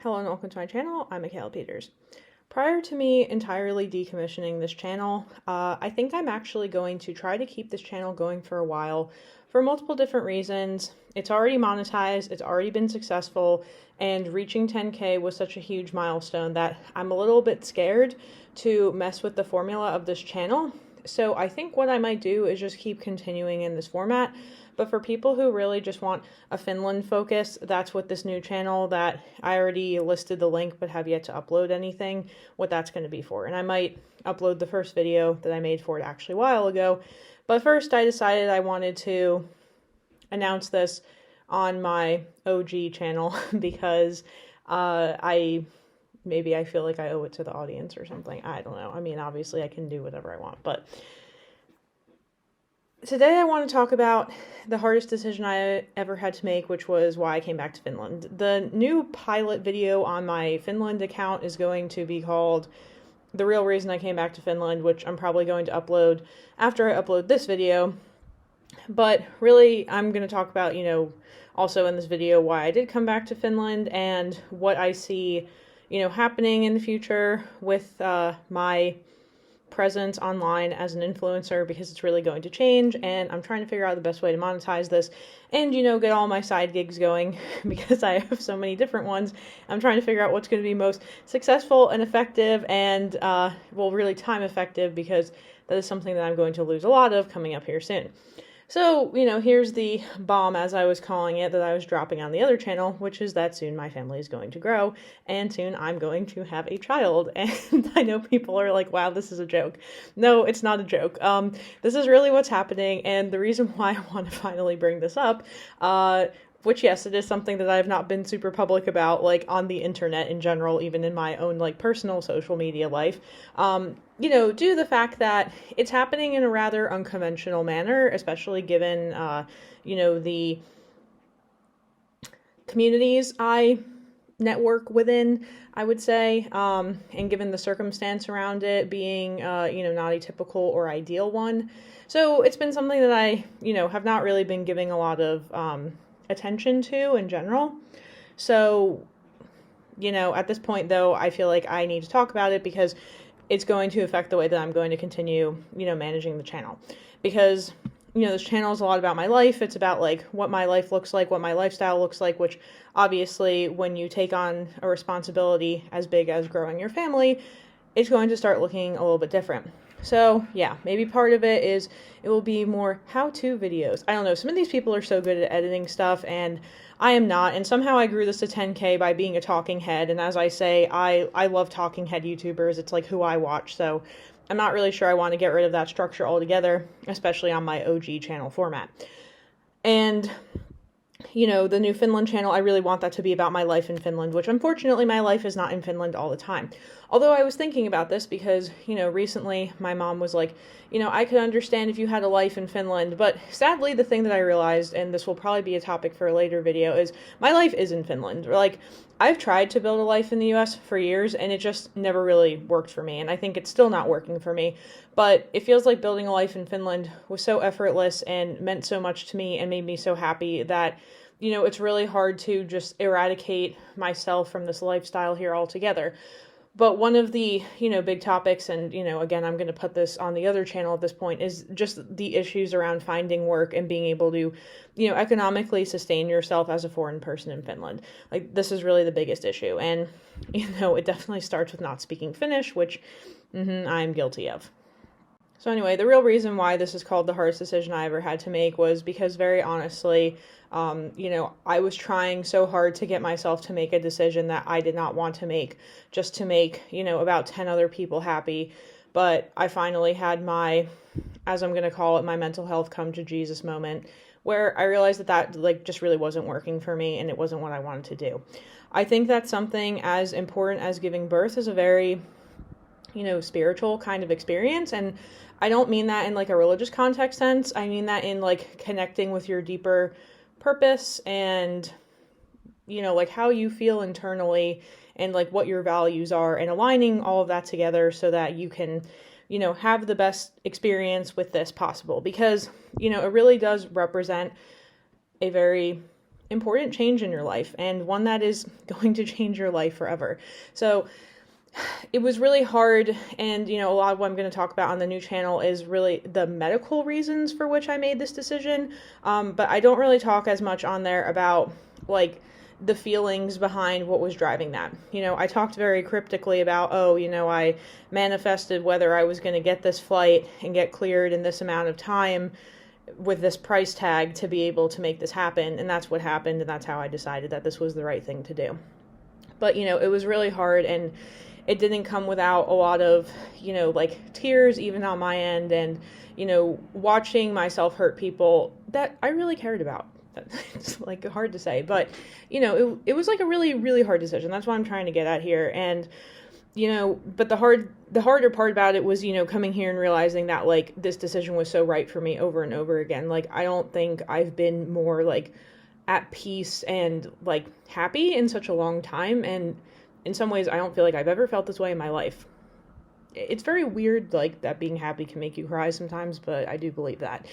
Hello and welcome to my channel. I'm Michaela Peters. Prior to me entirely decommissioning this channel, I think I'm actually going to try to keep this channel going for a while for multiple different reasons. It's already monetized, it's already been successful, and reaching 10K was such a huge milestone that I'm a little bit scared to mess with the formula of this channel. So I think what I might do is just keep continuing in this format. But for people who really just want a Finland focus, that's what this new channel that I already listed the link but have yet to upload anything, what that's going to be for. And I might upload the first video that I made for it actually a while ago. But first I decided I wanted to announce this on my OG channel because maybe I feel like I owe it to the audience or something. I don't know. I mean, obviously I can do whatever I want, but today I want to talk about the hardest decision I ever had to make, which was why I came back to Finland. The new pilot video on my Finland account is going to be called The Real Reason I Came Back to Finland, which I'm probably going to upload after I upload this video. But really, I'm going to talk about, also in this video why I did come back to Finland and what I see, happening in the future with my presence online as an influencer, because it's really going to change, and I'm trying to figure out the best way to monetize this and get all my side gigs going because I have so many different ones. I'm trying to figure out what's going to be most successful and effective and really time effective, because that is something that I'm going to lose a lot of coming up here soon. So, here's the bomb, as I was calling it, that I was dropping on the other channel, which is that soon my family is going to grow, and soon I'm going to have a child. And I know people are like, wow, this is a joke. No, it's not a joke. This is really what's happening, and the reason why I want to finally bring this up, which, yes, it is something that I have not been super public about, like, on the internet in general, even in my own, like, personal social media life, due to the fact that it's happening in a rather unconventional manner, especially given, the communities I network within, I would say, and given the circumstance around it being, not a typical or ideal one. So it's been something that I, have not really been giving a lot of, attention to in general. So, at this point though, I feel like I need to talk about it because it's going to affect the way that I'm going to continue, managing the channel. Because, this channel is a lot about my life. It's about like what my life looks like, what my lifestyle looks like, which obviously when you take on a responsibility as big as growing your family, it's going to start looking a little bit different. So yeah, maybe part of it is it will be more how-to videos. I don't know, some of these people are so good at editing stuff and I am not, and somehow I grew this to 10K by being a talking head, and as I say, I love talking head YouTubers. It's like who I watch, so I'm not really sure I want to get rid of that structure altogether, especially on my OG channel format. And the new Finland channel, I really want that to be about my life in Finland, which unfortunately my life is not in Finland all the time. Although I was thinking about this because, recently my mom was like, I could understand if you had a life in Finland, but sadly the thing that I realized, and this will probably be a topic for a later video, is my life is in Finland. Like, I've tried to build a life in the US for years and it just never really worked for me, and I think it's still not working for me, but it feels like building a life in Finland was so effortless and meant so much to me and made me so happy that it's really hard to just eradicate myself from this lifestyle here altogether. But one of the, big topics, and, again, I'm going to put this on the other channel at this point, is just the issues around finding work and being able to, economically sustain yourself as a foreign person in Finland. Like, this is really the biggest issue. And, it definitely starts with not speaking Finnish, which I'm guilty of. So anyway, the real reason why this is called the hardest decision I ever had to make was because, very honestly, I was trying so hard to get myself to make a decision that I did not want to make, just to make, about 10 other people happy. But I finally had my, as I'm going to call it, my mental health come to Jesus moment, where I realized that just really wasn't working for me and it wasn't what I wanted to do. I think that something as important as giving birth is a very, spiritual kind of experience. And I don't mean that in like a religious context sense. I mean that in like connecting with your deeper purpose and, like how you feel internally and like what your values are, and aligning all of that together so that you can, have the best experience with this possible. Because, it really does represent a very important change in your life, and one that is going to change your life forever. So it was really hard, and a lot of what I'm going to talk about on the new channel is really the medical reasons for which I made this decision, but I don't really talk as much on there about like the feelings behind what was driving that. I talked very cryptically about, I manifested whether I was going to get this flight and get cleared in this amount of time with this price tag to be able to make this happen, and that's what happened, and that's how I decided that this was the right thing to do. But it was really hard, and it didn't come without a lot of like tears, even on my end, and watching myself hurt people that I really cared about. It's like hard to say, but it was like a really, really hard decision. That's what I'm trying to get at here. And but the harder part about it was coming here and realizing that like this decision was so right for me over and over again. Like, I don't think I've been more like at peace and like happy in such a long time, and in some ways I don't feel like I've ever felt this way in my life. It's very weird, like, that being happy can make you cry sometimes, but I do believe that.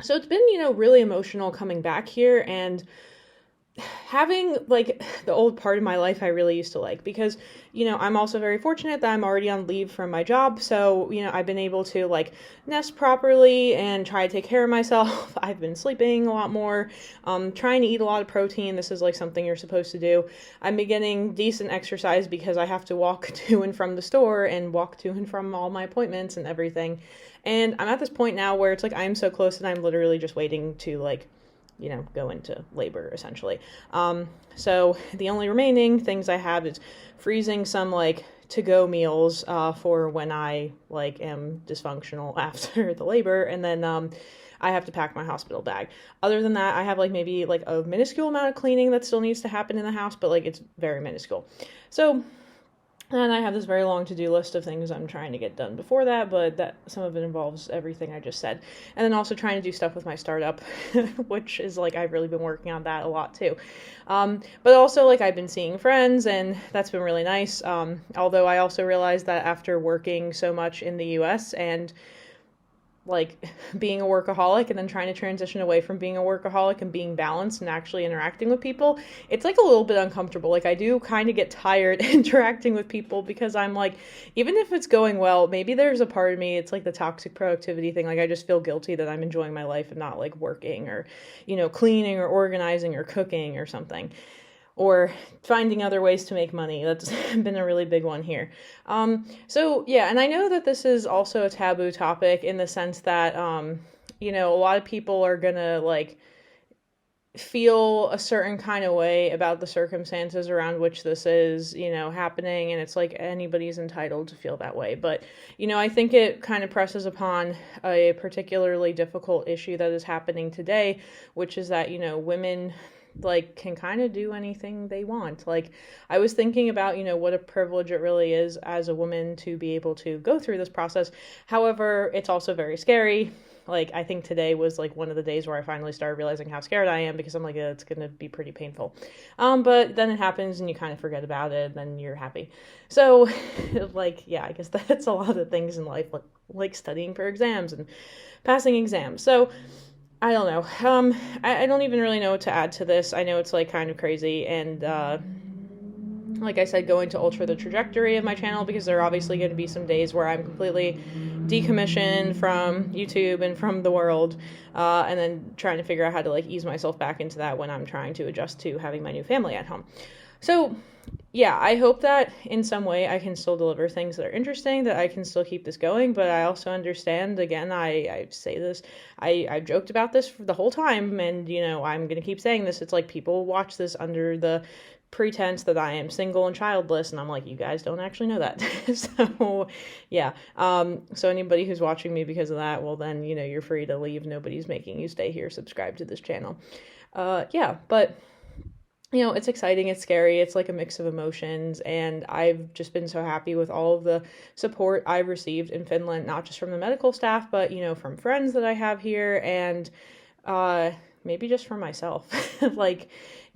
So it's been really emotional coming back here, and having like the old part of my life I really used to like, because I'm also very fortunate that I'm already on leave from my job, so I've been able to like nest properly and try to take care of myself. I've been sleeping a lot more, trying to eat a lot of protein. This is like something you're supposed to do. I'm getting decent exercise because I have to walk to and from the store and walk to and from all my appointments and everything, and I'm at this point now where it's like I'm so close that I'm literally just waiting to like go into labor, essentially. So the only remaining things I have is freezing some like to-go meals for when I like am dysfunctional after the labor, and then I have to pack my hospital bag. Other than that, I have like maybe like a minuscule amount of cleaning that still needs to happen in the house, but like it's very minuscule. So, and I have this very long to-do list of things I'm trying to get done before that, but that some of it involves everything I just said. And then also trying to do stuff with my startup, which is like, I've really been working on that a lot too. But also like I've been seeing friends, and that's been really nice. Although I also realized that after working so much in the US and like being a workaholic and then trying to transition away from being a workaholic and being balanced and actually interacting with people, it's like a little bit uncomfortable. Like, I do kind of get tired interacting with people, because I'm like, even if it's going well, maybe there's a part of me, it's like the toxic productivity thing. Like, I just feel guilty that I'm enjoying my life and not like working or, cleaning or organizing or cooking or something, or finding other ways to make money. That's been a really big one here. So yeah, and I know that this is also a taboo topic in the sense that, a lot of people are gonna like feel a certain kind of way about the circumstances around which this is, happening, and it's like anybody's entitled to feel that way. But, I think it kind of presses upon a particularly difficult issue that is happening today, which is that, women like can kind of do anything they want. Like, I was thinking about, what a privilege it really is as a woman to be able to go through this process. However, it's also very scary. Like, I think today was like one of the days where I finally started realizing how scared I am, because I'm like, it's going to be pretty painful. But then it happens and you kind of forget about it, and then you're happy. So like, yeah, I guess that's a lot of things in life, like studying for exams and passing exams. So I don't know. I don't even really know what to add to this. I know it's like kind of crazy, and like I said, going to alter the trajectory of my channel, because there are obviously going to be some days where I'm completely decommissioned from YouTube and from the world, and then trying to figure out how to like ease myself back into that when I'm trying to adjust to having my new family at home. So yeah, I hope that in some way I can still deliver things that are interesting, that I can still keep this going. But I also understand, again, I say this, I've joked about this for the whole time, and I'm gonna keep saying this. It's like people watch this under the pretense that I am single and childless, and I'm like, you guys don't actually know that. So yeah, so anybody who's watching me because of that, well then, you're free to leave. Nobody's making you stay here. Subscribe to this channel. Yeah, but it's exciting, it's scary, it's like a mix of emotions, and I've just been so happy with all of the support I've received in Finland, not just from the medical staff, but, from friends that I have here, and maybe just from myself. Like,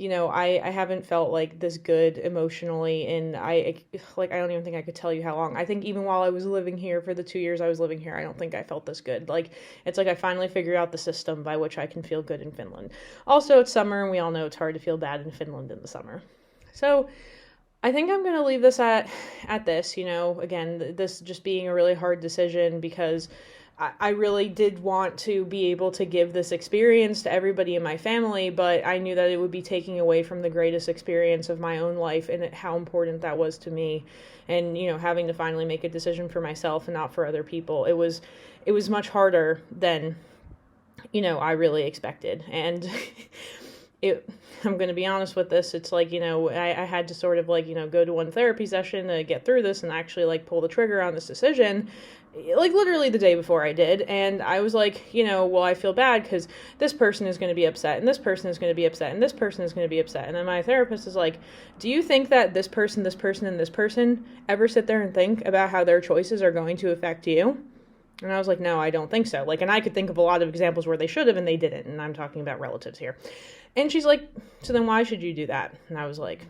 I haven't felt like this good emotionally, and I don't even think I could tell you how long. I think even while I was living here, for the 2 years I was living here, I don't think I felt this good. Like, it's like I finally figured out the system by which I can feel good in Finland. Also, it's summer, and we all know it's hard to feel bad in Finland in the summer. So I think I'm going to leave this at this, again, this just being a really hard decision, because I really did want to be able to give this experience to everybody in my family, but I knew that it would be taking away from the greatest experience of my own life, and how important that was to me. And, having to finally make a decision for myself and not for other people. It was much harder than, I really expected. And I'm going to be honest with this. It's like, I had to sort of like, go to one therapy session to get through this and actually like pull the trigger on this decision, like literally the day before I did. And I was like, well, I feel bad because this person is going to be upset, and this person is going to be upset, and this person is going to be upset. And then my therapist is like, do you think that this person, and this person ever sit there and think about how their choices are going to affect you? And I was like, no, I don't think so. Like, and I could think of a lot of examples where they should have and they didn't. And I'm talking about relatives here. And she's like, so then why should you do that? And I was like,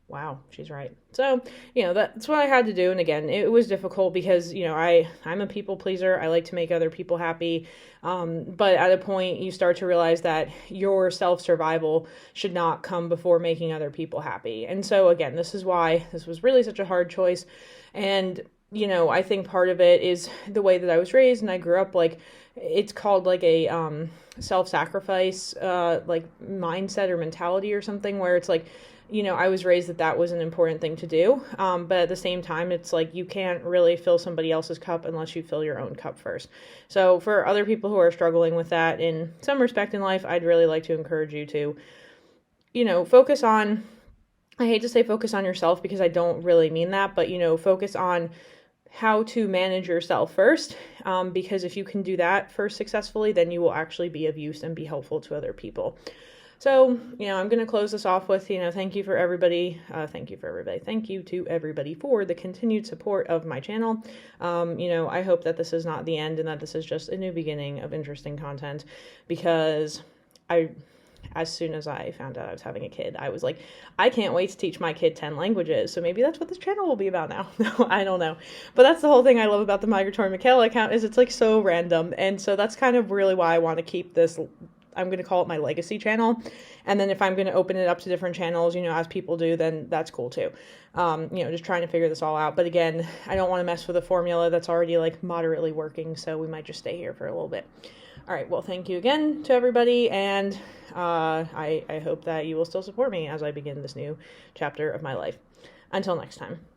wow, she's right. So, that's what I had to do. And again, it was difficult because, I'm a people pleaser. I like to make other people happy. But at a point you start to realize that your self-survival should not come before making other people happy. And so again, this is why this was really such a hard choice. And, I think part of it is the way that I was raised, and I grew up like, it's called like a self-sacrifice like mindset or mentality or something, where it's like, I was raised that was an important thing to do. But at the same time, it's like you can't really fill somebody else's cup unless you fill your own cup first. So for other people who are struggling with that in some respect in life, I'd really like to encourage you to, focus on, I hate to say focus on yourself because I don't really mean that, but, focus on how to manage yourself first, because if you can do that first successfully, then you will actually be of use and be helpful to other people. So, I'm going to close this off with, thank you for everybody. Thank you to everybody for the continued support of my channel. I hope that this is not the end and that this is just a new beginning of interesting content, because as soon as I found out I was having a kid, I was like, I can't wait to teach my kid 10 languages. So maybe that's what this channel will be about now. No, I don't know. But that's the whole thing I love about the Migratory Michaela account, is it's like so random. And so that's kind of really why I want to keep this, I'm going to call it my legacy channel. And then if I'm going to open it up to different channels, as people do, then that's cool too. Just trying to figure this all out. But again, I don't want to mess with a formula that's already like moderately working. So we might just stay here for a little bit. All right. Well, thank you again to everybody. And I hope that you will still support me as I begin this new chapter of my life. Until next time.